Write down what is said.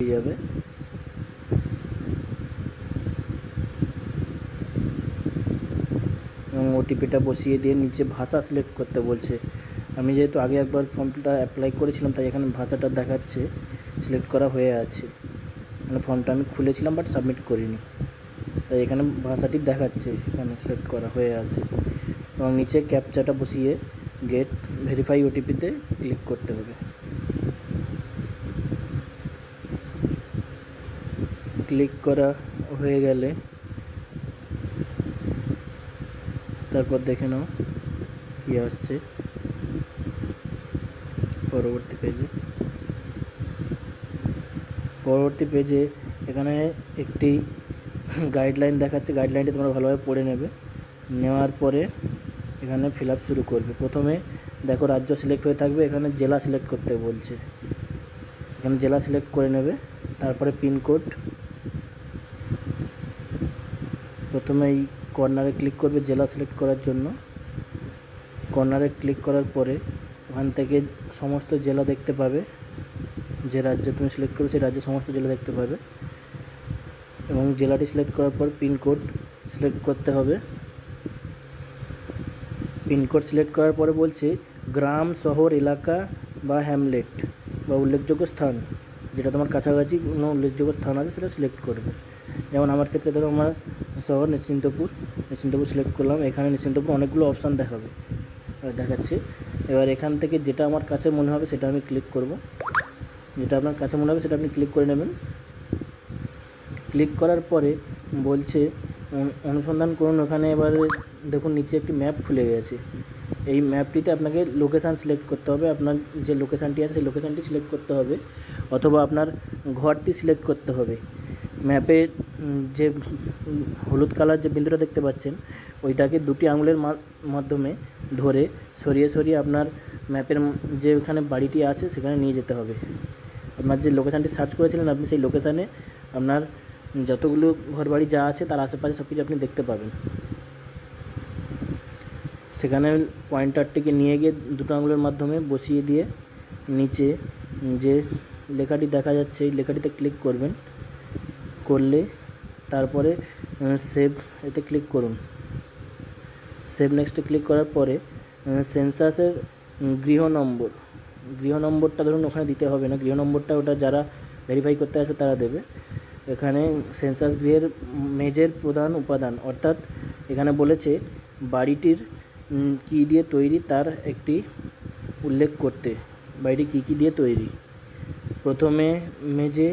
হয়ে যাবে। এবং ওটিপিটা বসিয়ে দিয়ে নিচে ভাষা সিলেক্ট করতে বলছে। আমি যেহেতু আগে একবার ফর্মটা অ্যাপ্লাই করেছিলাম তাই এখানে ভাষাটা দেখাচ্ছে সিলেক্ট করা হয়ে আছে। মানে ফর্মটা আমি খুলেছিলাম বাট সাবমিট করিনি, তাই এখানে ভাষাটি দেখাচ্ছে এখানে সিলেক্ট করা হয়ে আছে। এবং নিচে ক্যাপচাটা বসিয়ে গেট ভেরিফাই ওটিপিতে ক্লিক করতে হবে। ক্লিক করা হয়ে গেলে তারপর দেখে নাও কি আসছে পরবর্তী পেজে। এখানে একটি গাইডলাইন দেখাচ্ছে, গাইডলাইনটি তোমরা ভালোভাবে পড়ে নেবে। নেওয়ার পরে এখানে ফিল আপ শুরু করবে। প্রথমে দেখো রাজ্য সিলেক্ট হয়ে থাকবে, এখানে জেলা সিলেক্ট করতে বলছে, এখানে জেলা সিলেক্ট করে নেবে। তারপরে পিনকোড, প্রথমে এই কর্নারে ক্লিক করবে জেলা সিলেক্ট করার জন্য। কর্নারে ক্লিক করার পরে ওখান থেকে সমস্ত জেলা দেখতে পাবে, যে রাজ্যে তুমি সিলেক্ট করবে সেই রাজ্যে সমস্ত জেলা দেখতে পাবে। এবং জেলাটি সিলেক্ট করার পর পিনকোড সিলেক্ট করতে হবে। পিনকোড সিলেক্ট করার পরে বলছে গ্রাম, শহর, এলাকা বা হ্যামলেট বা উল্লেখযোগ্য স্থান, যেটা তোমার কাছাকাছি কোনো উল্লেখযোগ্য স্থান আছে সেটা সিলেক্ট করবে। যেমন আমার ক্ষেত্রে ধরো আমার শহর নিশ্চিন্তপুর সিলেক্ট করলাম। এখানে নিশ্চিন্তপুর অনেকগুলো অপশান দেখাচ্ছে। এবার এখান থেকে যেটা আমার কাছে মনে হবে সেটা আমি ক্লিক করব। যেটা আপনার কাছে মনে হবে সেটা আপনি ক্লিক করে নেবেন। ক্লিক করার পরে বলছে অনুসন্ধান করুন। ওখানে এবারে দেখুন নিচে একটি ম্যাপ খুলে গেছে। এই ম্যাপটিতে আপনাকে লোকেশান সিলেক্ট করতে হবে, আপনার যে লোকেশানটি আছে সেই লোকেশানটি সিলেক্ট করতে হবে, অথবা আপনার ঘরটি সিলেক্ট করতে হবে। ম্যাপে যে হলুদ কালার যে বিন্দুটা দেখতে পাচ্ছেন ওইটাকে দুটি আঙুলের মাধ্যমে ধরে সরিয়ে আপনার ম্যাপের যে ওখানে বাড়িটি আছে সেখানে নিয়ে যেতে হবে। আপনার যে লোকেশানটি সার্চ করেছিলেন আপনি সেই লোকেশানে আপনার যতগুলো ঘরবাড়ি যা আছে তার আশেপাশে সব কিছু আপনি দেখতে পাবেন। সেখানে পয়েন্টারটিকে নিয়ে গিয়ে দুটো আঙুলের মাধ্যমে বসিয়ে দিয়ে নিচে যে লেখাটি দেখা যাচ্ছে এই লেখাটিতে ক্লিক করবেন। করলে তারপরে সেভ এতে ক্লিক করুন। সেভ নেক্সটে ক্লিক করার পরে সেন্সাসের গৃহ নম্বরটা ধরুন ওখানে দিতে হবে না, গৃহ নম্বরটা ওটা যারা ভেরিফাই করতে আসবে তারা দেবে। এখানে সেন্সাস গৃহের মেঝের প্রধান উপাদান, অর্থাৎ এখানে বলেছে বাড়িটির কী দিয়ে তৈরি তার একটি উল্লেখ করতে। বাড়িটি কী দিয়ে তৈরি, প্রথমে মেঝে,